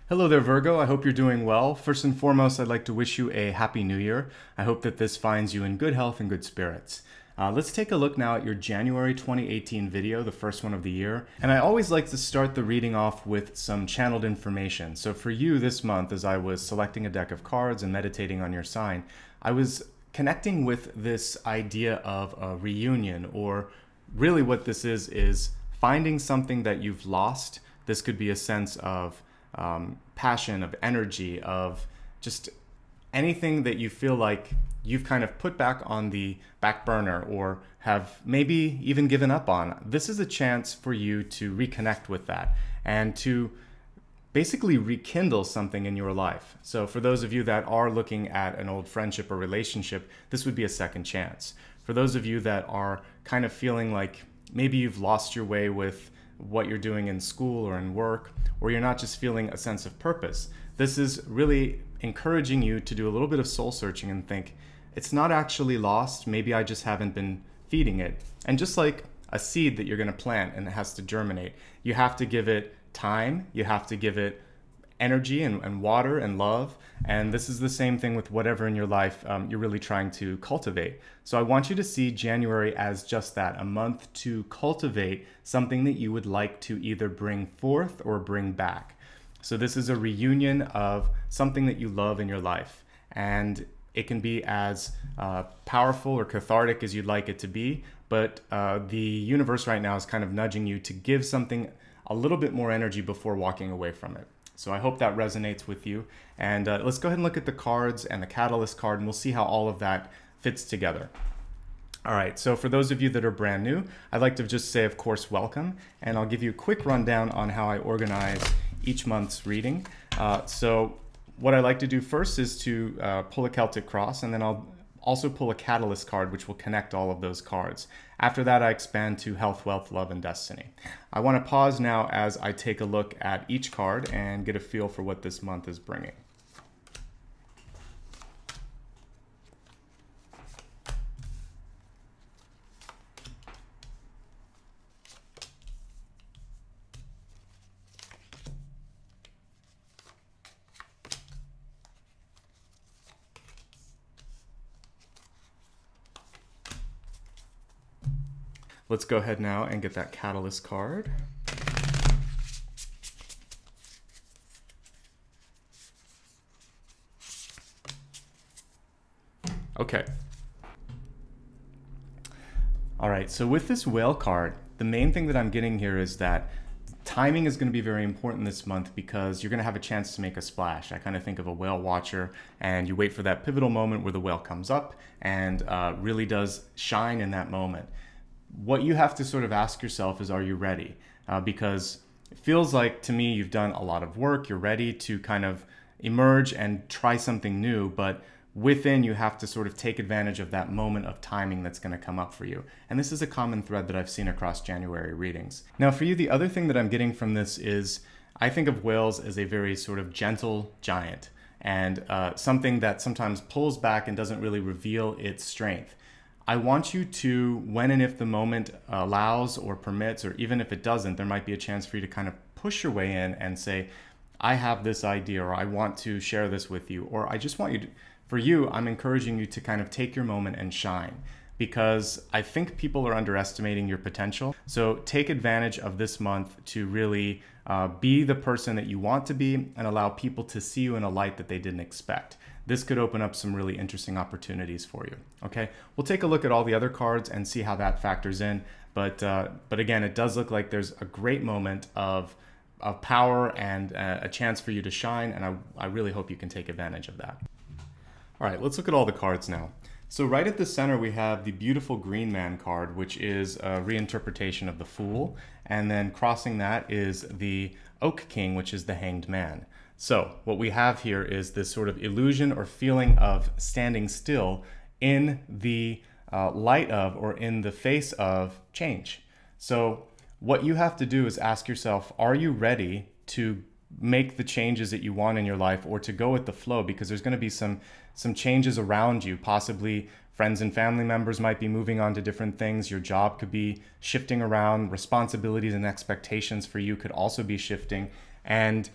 Hello there, Virgo. I hope you're doing well. First and foremost, I'd like to wish you a happy new year. I hope that this finds you in good health and good spirits. Let's take a look now at your January 2018 video, the first one of the year. And I always like to start the reading off with some channeled information. So for you this month, as I was selecting a deck of cards and meditating on your sign, I was connecting with this idea of a reunion, or really what this is finding something that you've lost. This could be a sense of passion, of energy, of just anything that you feel like you've kind of put back on the back burner or have maybe even given up on. This is a chance for you to reconnect with that and to basically rekindle something in your life. So for those of you that are looking at an old friendship or relationship, this would be a second chance. For those of you that are kind of feeling like maybe you've lost your way with what you're doing in school or in work, or you're not just feeling a sense of purpose, this is really encouraging you to do a little bit of soul searching and think, it's not actually lost, maybe I just haven't been feeding it. And just like a seed that you're going to plant and it has to germinate, you have to give it time, you have to give it energy and water and love. And this is the same thing with whatever in your life you're really trying to cultivate. So I want you to see January as just that, a month to cultivate something that you would like to either bring forth or bring back. So this is a reunion of something that you love in your life. And it can be as powerful or cathartic as you'd like it to be, but the universe right now is kind of nudging you to give something a little bit more energy before walking away from it. So I hope that resonates with you. And let's go ahead and look at the cards and the catalyst card, and we'll see how all of that fits together. All right, so for those of you that are brand new, I'd like to just say, of course, welcome. And I'll give you a quick rundown on how I organize each month's reading. So what I like to do first is to pull a Celtic cross, and then I'll also pull a catalyst card, which will connect all of those cards. After that, I expand to health, wealth, love, and destiny. I want to pause now as I take a look at each card and get a feel for what this month is bringing. Let's go ahead now and get that catalyst card. Okay. All right, so with this whale card, the main thing that I'm getting here is that timing is going to be very important this month because you're going to have a chance to make a splash. I kind of think of a whale watcher, and you wait for that pivotal moment where the whale comes up and really does shine in that moment. What you have to sort of ask yourself is, are you ready? Because it feels like to me you've done a lot of work, you're ready to kind of emerge and try something new, but within you have to sort of take advantage of that moment of timing that's going to come up for you. And this is a common thread that I've seen across January readings. Now for you, the other thing that I'm getting from this is I think of whales as a very sort of gentle giant, and something that sometimes pulls back and doesn't really reveal its strength. I want you to, when and if the moment allows or permits, or even if it doesn't, there might be a chance for you to kind of push your way in and say, I have this idea, or I want to share this with you, or I just want you to, for you, I'm encouraging you to kind of take your moment and shine, because I think people are underestimating your potential. So take advantage of this month to really be the person that you want to be and allow people to see you in a light that they didn't expect. This could open up some really interesting opportunities for you. Okay, we'll take a look at all the other cards and see how that factors in. But again, it does look like there's a great moment of power and a chance for you to shine, and I really hope you can take advantage of that. All right, let's look at all the cards now. So right at the center, we have the beautiful Green Man card, which is a reinterpretation of the Fool. And then crossing that is the Oak King, which is the Hanged Man. So what we have here is this sort of illusion or feeling of standing still in the light of, or in the face of, change. So what you have to do is ask yourself, are you ready to make the changes that you want in your life, or to go with the flow? Because there's going to be some changes around you. Possibly friends and family members might be moving on to different things. Your job could be shifting around. Responsibilities and expectations for you could also be shifting. And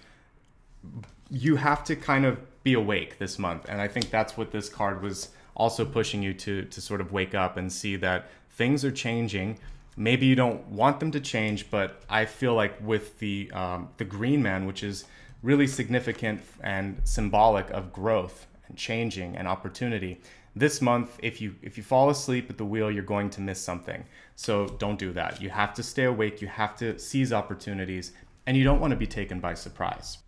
you have to kind of be awake this month. And I think that's what this card was also pushing you to sort of wake up and see that things are changing. Maybe you don't want them to change, but I feel like with the green man, which is really significant and symbolic of growth and changing and opportunity, this month, if you fall asleep at the wheel, you're going to miss something. So don't do that. You have to stay awake. You have to seize opportunities, and you don't want to be taken by surprise.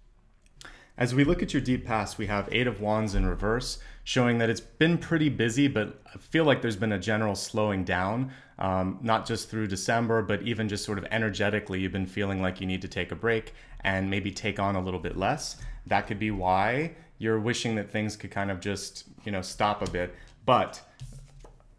As we look at your deep past, we have 8 of Wands in reverse, showing that it's been pretty busy, but I feel like there's been a general slowing down, not just through December, but even just sort of energetically, you've been feeling like you need to take a break and maybe take on a little bit less. That could be why you're wishing that things could kind of just, stop a bit. But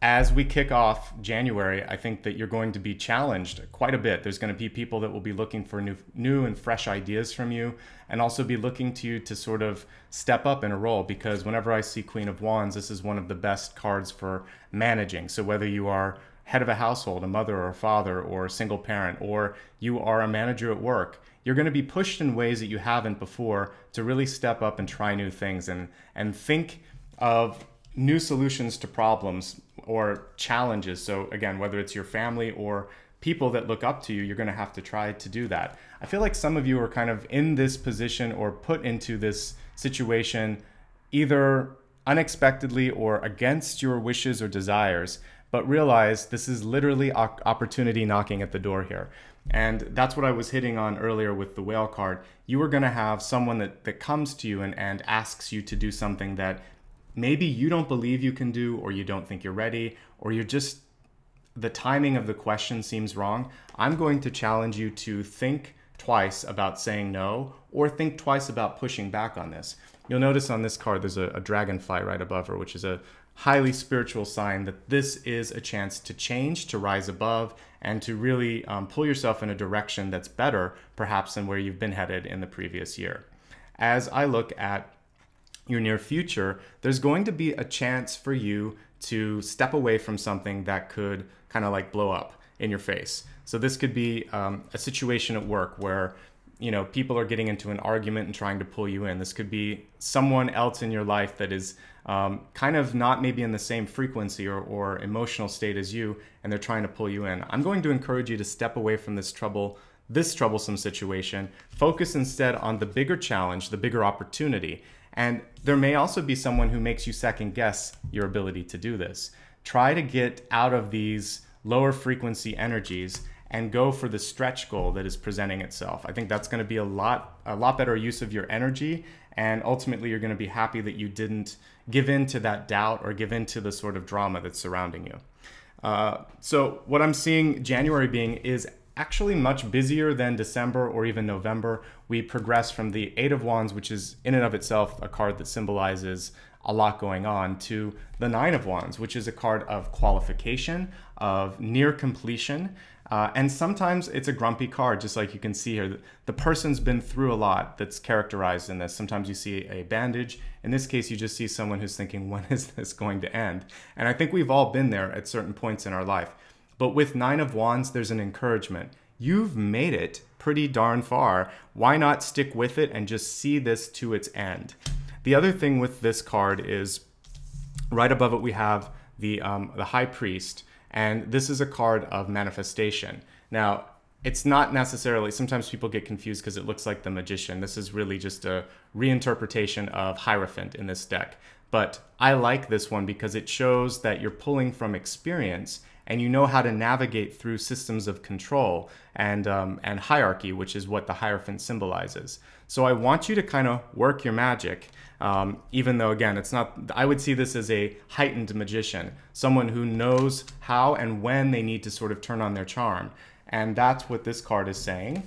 as we kick off January, I think that you're going to be challenged quite a bit. There's going to be people that will be looking for new and fresh ideas from you, and also be looking to you to sort of step up in a role, because whenever I see Queen of Wands, this is one of the best cards for managing. So whether you are head of a household, a mother or a father, or a single parent, or you are a manager at work, you're going to be pushed in ways that you haven't before to really step up and try new things and think of new solutions to problems or challenges. So again, whether it's your family or people that look up to you, you're going to have to try to do that. I feel like some of you are kind of in this position or put into this situation either unexpectedly or against your wishes or desires, but realize this is literally opportunity knocking at the door here. And that's what I was hitting on earlier with the whale card. You are going to have someone that comes to you and asks you to do something that maybe you don't believe you can do, or you don't think you're ready, or you're just, the timing of the question seems wrong. I'm going to challenge you to think twice about saying no, or think twice about pushing back on this. You'll notice on this card, there's a dragonfly right above her, which is a highly spiritual sign that this is a chance to change, to rise above, and to really pull yourself in a direction that's better, perhaps, than where you've been headed in the previous year. As I look at your near future, there's going to be a chance for you to step away from something that could kind of like blow up in your face. So this could be a situation at work where people are getting into an argument and trying to pull you in. This could be someone else in your life that is kind of not maybe in the same frequency or emotional state as you, and they're trying to pull you in. I'm going to encourage you to step away from this troublesome situation. Focus instead on the bigger challenge, the bigger opportunity. And there may also be someone who makes you second guess your ability to do this. Try to get out of these lower frequency energies and go for the stretch goal that is presenting itself. I think that's going to be a lot better use of your energy, and ultimately you're going to be happy that you didn't give in to that doubt or give in to the sort of drama that's surrounding you. So what I'm seeing January being is actually much busier than December or even November. We progress from the 8 of Wands, which is in and of itself a card that symbolizes a lot going on, to the 9 of Wands, which is a card of qualification, of near completion. And sometimes it's a grumpy card, just like you can see here. The person's been through a lot that's characterized in this. Sometimes you see a bandage. In this case, you just see someone who's thinking, when is this going to end? And I think we've all been there at certain points in our life. But with 9 of Wands, there's an encouragement. You've made it pretty darn far. Why not stick with it and just see this to its end? The other thing with this card is right above it we have the High Priest, and this is a card of manifestation. Now, it's not necessarily, sometimes people get confused because it looks like the Magician. This is really just a reinterpretation of Hierophant in this deck. But I like this one because it shows that you're pulling from experience and you know how to navigate through systems of control and hierarchy, which is what the Hierophant symbolizes. So I want you to kind of work your magic, even though, again, it's not, I would see this as a heightened magician, someone who knows how and when they need to sort of turn on their charm. And that's what this card is saying.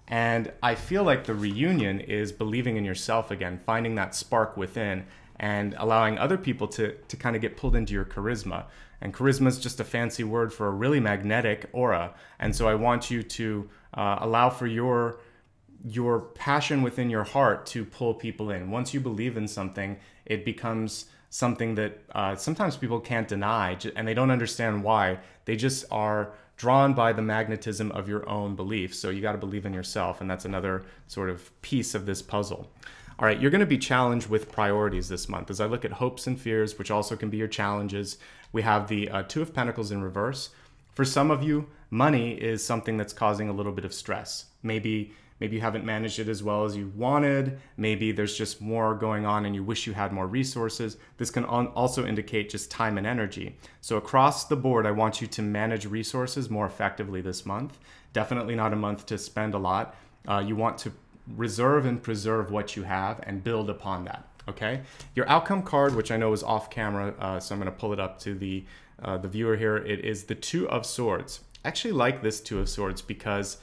And I feel like the reunion is believing in yourself again, finding that spark within and allowing other people to kind of get pulled into your charisma. And charisma is just a fancy word for a really magnetic aura. And so I want you to allow for your passion within your heart to pull people in. Once you believe in something, it becomes something that sometimes people can't deny, and they don't understand why. They just are drawn by the magnetism of your own beliefs. So you got to believe in yourself, and that's another sort of piece of this puzzle. All right, you're going to be challenged with priorities this month. As I look at hopes and fears, which also can be your challenges, we have the Two of Pentacles in reverse. For some of you, money is something that's causing a little bit of stress. Maybe you haven't managed it as well as you wanted. Maybe there's just more going on and you wish you had more resources. This can also indicate just time and energy. So across the board, I want you to manage resources more effectively this month. Definitely not a month to spend a lot. You want to reserve and preserve what you have and build upon that, okay? Your outcome card, which I know is off camera, so I'm gonna pull it up to the viewer here. It is the Two of Swords. I actually like this Two of Swords because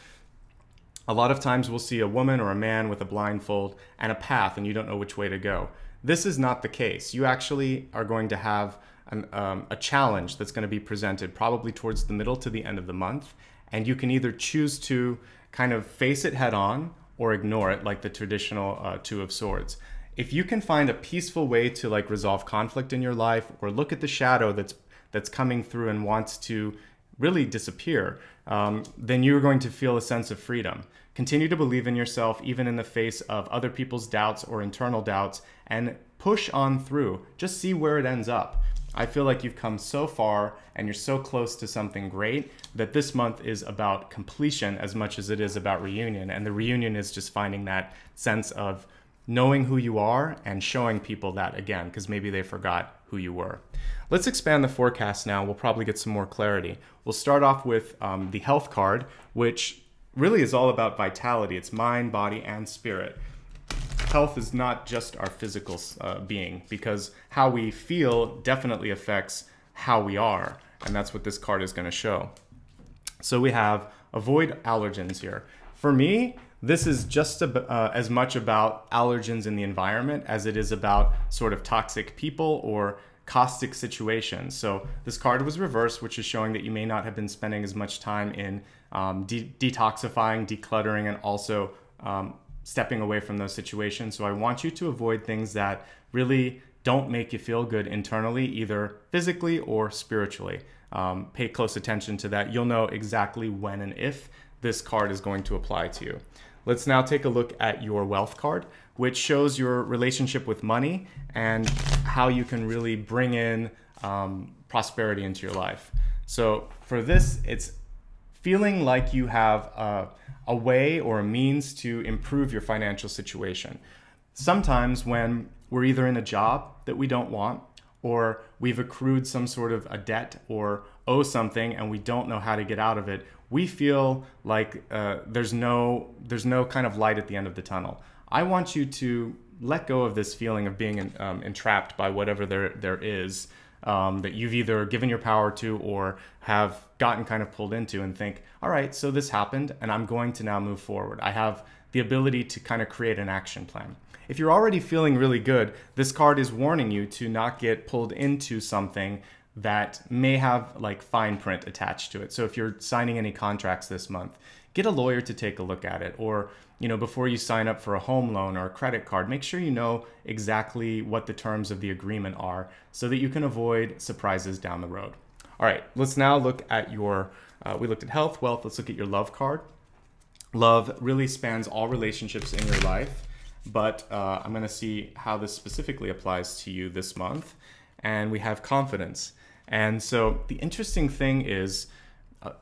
a lot of times we'll see a woman or a man with a blindfold and a path and you don't know which way to go. This is not the case. You actually are going to have a challenge that's going to be presented probably towards the middle to the end of the month, and you can either choose to kind of face it head on or ignore it like the traditional Two of Swords. If you can find a peaceful way to like resolve conflict in your life or look at the shadow that's coming through and wants to really disappear, then you're going to feel a sense of freedom. Continue to believe in yourself even in the face of other people's doubts or internal doubts, and push on through. Just see where it ends up. I feel like you've come so far and you're so close to something great that this month is about completion as much as it is about reunion. And the reunion is just finding that sense of knowing who you are and showing people that again, because maybe they forgot who you were. Let's expand the forecast now. We'll probably get some more clarity. We'll start off with the health card, which really is all about vitality. It's mind, body, and spirit. Health is not just our physical being, because how we feel definitely affects how we are, and that's what this card is going to show. So we have avoid allergens here. For me, this is just as much about allergens in the environment as it is about sort of toxic people or caustic situations. So this card was reversed, which is showing that you may not have been spending as much time in detoxifying, decluttering, and also stepping away from those situations. So I want you to avoid things that really don't make you feel good internally, either physically or spiritually. Pay close attention to that. You'll know exactly when and if this card is going to apply to you. Let's now take a look at your wealth card, which shows your relationship with money and how you can really bring in prosperity into your life. So for this, it's feeling like you have a way or a means to improve your financial situation. Sometimes when we're either in a job that we don't want, or we've accrued some sort of a debt or owe something and we don't know how to get out of it, we feel like there's no kind of light at the end of the tunnel. I want you to let go of this feeling of being entrapped by whatever there is that you've either given your power to or have gotten kind of pulled into, and think, all right, so this happened and I'm going to now move forward. I have the ability to kind of create an action plan. If you're already feeling really good, this card is warning you to not get pulled into something that may have like fine print attached to it. So if you're signing any contracts this month, get a lawyer to take a look at it. Or, you know, before you sign up for a home loan or a credit card, make sure you know exactly what the terms of the agreement are so that you can avoid surprises down the road. All right, let's now look at your, we looked at health, wealth, let's look at your love card. Love really spans all relationships in your life, but I'm gonna see how this specifically applies to you this month. And we have confidence. And so the interesting thing is,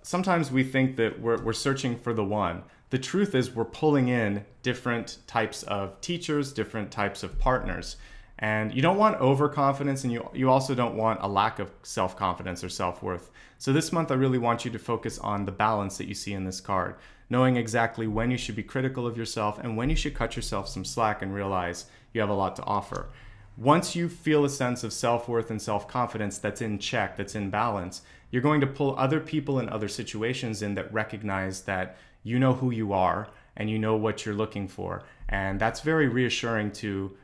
sometimes we think that we're searching for the one. The truth is we're pulling in different types of teachers, different types of partners. And you don't want overconfidence, and you also don't want a lack of self-confidence or self-worth. So this month I really want you to focus on the balance that you see in this card, knowing exactly when you should be critical of yourself and when you should cut yourself some slack and realize you have a lot to offer. Once you feel a sense of self-worth and self-confidence that's in check, that's in balance, you're going to pull other people and other situations in that recognize that you know who you are and you know what you're looking for. And that's very reassuring to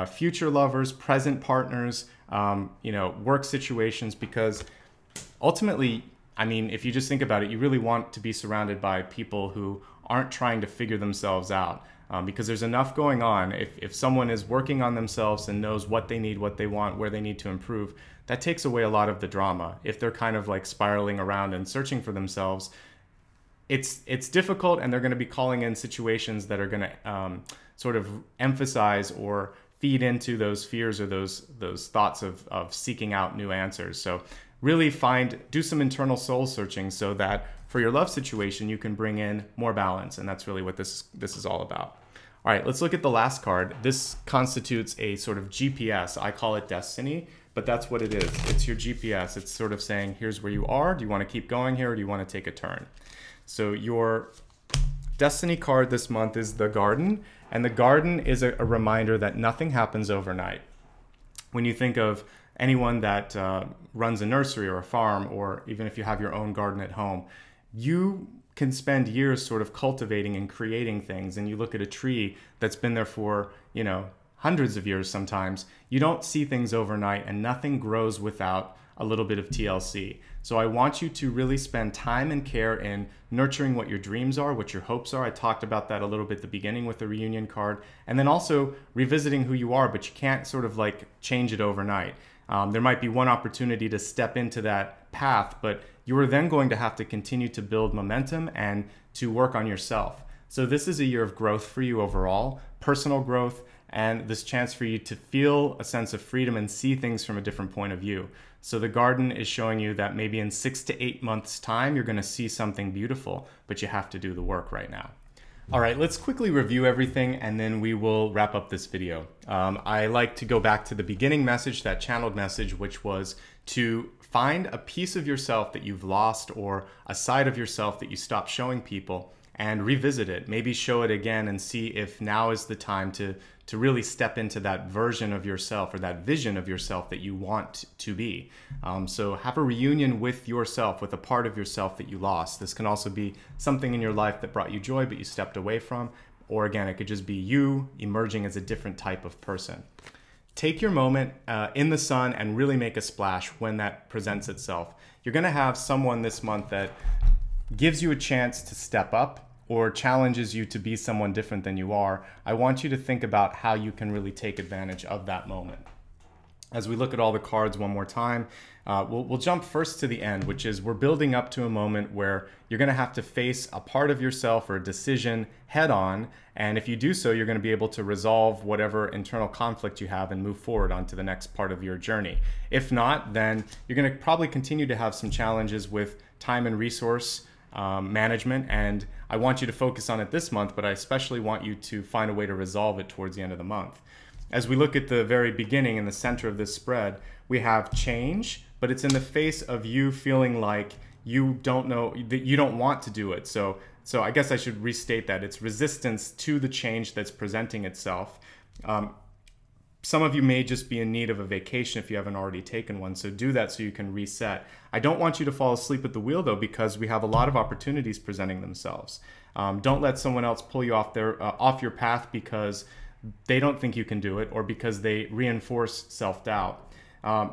future lovers, present partners, you know, work situations, because ultimately, I mean, if you just think about it, you really want to be surrounded by people who aren't trying to figure themselves out. because there's enough going on. If someone is working on themselves and knows what they need, what they want, where they need to improve, that takes away a lot of the drama. If they're kind of like spiraling around and searching for themselves, it's difficult, and they're going to be calling in situations that are going to sort of emphasize or feed into those fears or those thoughts of seeking out new answers. So really do some internal soul searching so that for your love situation, you can bring in more balance. And that's really what this is all about. All right, let's look at the last card. This constitutes a sort of GPS. I call it destiny, but that's what it is. It's your GPS. It's sort of saying, here's where you are. Do you want to keep going here, or do you want to take a turn? So your destiny card this month is the Garden, and the Garden is a reminder that nothing happens overnight. When you think of anyone that runs a nursery or a farm, or even if you have your own garden at home, you can spend years sort of cultivating and creating things. And you look at a tree that's been there for, hundreds of years sometimes. You don't see things overnight, and nothing grows without a little bit of TLC. So I want you to really spend time and care in nurturing what your dreams are, what your hopes are. I talked about that a little bit at the beginning with the reunion card. And then also revisiting who you are, but you can't sort of like change it overnight. There might be one opportunity to step into that path, but you are then going to have to continue to build momentum and to work on yourself. So this is a year of growth for you overall, personal growth, and this chance for you to feel a sense of freedom and see things from a different point of view. So the Garden is showing you that maybe in 6 to 8 months' time, you're going to see something beautiful, but you have to do the work right now. All right, let's quickly review everything, and then we will wrap up this video. I like to go back to the beginning message, that channeled message, which was to find a piece of yourself that you've lost, or a side of yourself that you stopped showing people, and revisit it. Maybe show it again and see if now is the time to really step into that version of yourself, or that vision of yourself that you want to be. So have a reunion with yourself, with a part of yourself that you lost. This can also be something in your life that brought you joy but you stepped away from, or again, it could just be you emerging as a different type of person. Take your moment in the sun and really make a splash when that presents itself. You're gonna have someone this month that gives you a chance to step up, or challenges you to be someone different than you are. I want you to think about how you can really take advantage of that moment. As we look at all the cards one more time, we'll jump first to the end, which is we're building up to a moment where you're gonna have to face a part of yourself or a decision head on. And if you do so, you're gonna be able to resolve whatever internal conflict you have and move forward onto the next part of your journey. If not, then you're gonna probably continue to have some challenges with time and resource management, and I want you to focus on it this month, but I especially want you to find a way to resolve it towards the end of the month. As we look at the very beginning, in the center of this spread, we have change, but it's in the face of you feeling like you don't know, that you don't want to do it. So I guess I should restate that. It's resistance to the change that's presenting itself. Some of you may just be in need of a vacation if you haven't already taken one, so do that so you can reset. I don't want you to fall asleep at the wheel though, because we have a lot of opportunities presenting themselves. Don't let someone else pull you off your path because they don't think you can do it, or because they reinforce self-doubt.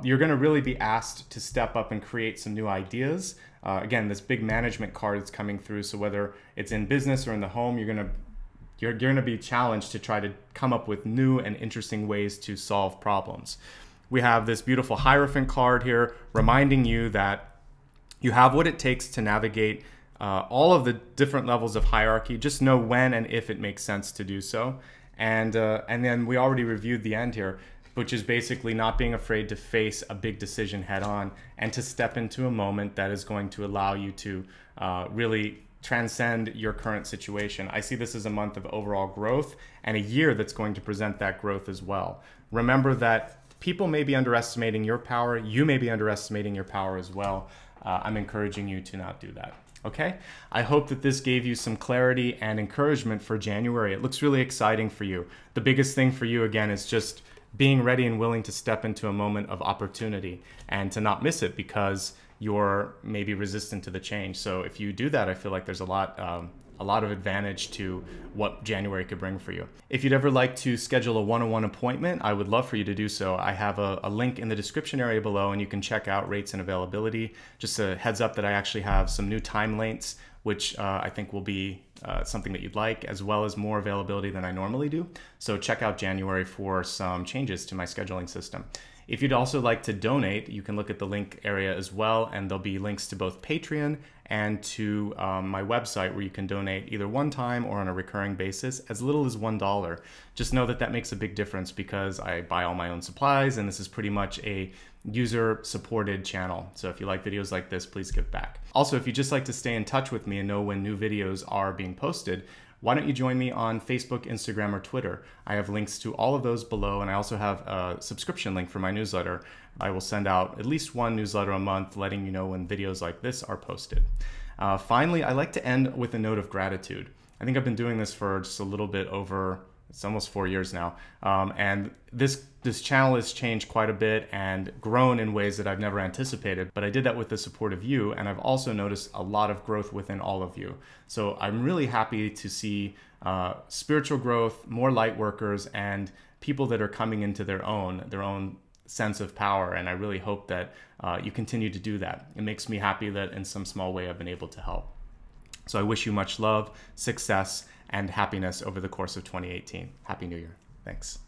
You're going to really be asked to step up and create some new ideas. Again, this big management card is coming through, so whether it's in business or in the home, you're going to be challenged to try to come up with new and interesting ways to solve problems. We have this beautiful Hierophant card here reminding you that you have what it takes to navigate all of the different levels of hierarchy. Just know when and if it makes sense to do so. And then we already reviewed the end here, which is basically not being afraid to face a big decision head on and to step into a moment that is going to allow you to really transcend your current situation. I see this as a month of overall growth and a year that's going to present that growth as well. Remember that people may be underestimating your power. You may be underestimating your power as well. I'm encouraging you to not do that. Okay? I hope that this gave you some clarity and encouragement for January. It looks really exciting for you. The biggest thing for you, again, is just being ready and willing to step into a moment of opportunity and to not miss it because you're maybe resistant to the change. So if you do that, I feel like there's a lot of advantage to what January could bring for you. If you'd ever like to schedule a one-on-one appointment, I would love for you to do so. I have a link in the description area below, and you can check out rates and availability. Just a heads up that I actually have some new time lengths which I think will be something that you'd like, as well as more availability than I normally do. So check out January for some changes to my scheduling system. If you'd also like to donate, you can look at the link area as well, and there'll be links to both Patreon and to my website where you can donate either one time or on a recurring basis, as little as $1. Just know that that makes a big difference because I buy all my own supplies, and this is pretty much a user-supported channel. So if you like videos like this, please give back. Also, if you'd just like to stay in touch with me and know when new videos are being posted, why don't you join me on Facebook, Instagram, or Twitter? I have links to all of those below, and I also have a subscription link for my newsletter. I will send out at least one newsletter a month letting you know when videos like this are posted. Finally, I like to end with a note of gratitude. I think I've been doing this for just a little bit over, it's almost 4 years now, and this channel has changed quite a bit and grown in ways that I've never anticipated, but I did that with the support of you, and I've also noticed a lot of growth within all of you. So I'm really happy to see spiritual growth, more light workers, and people that are coming into their own sense of power, and I really hope that you continue to do that. It makes me happy that in some small way I've been able to help. So I wish you much love, success, and happiness over the course of 2018. Happy New Year. Thanks.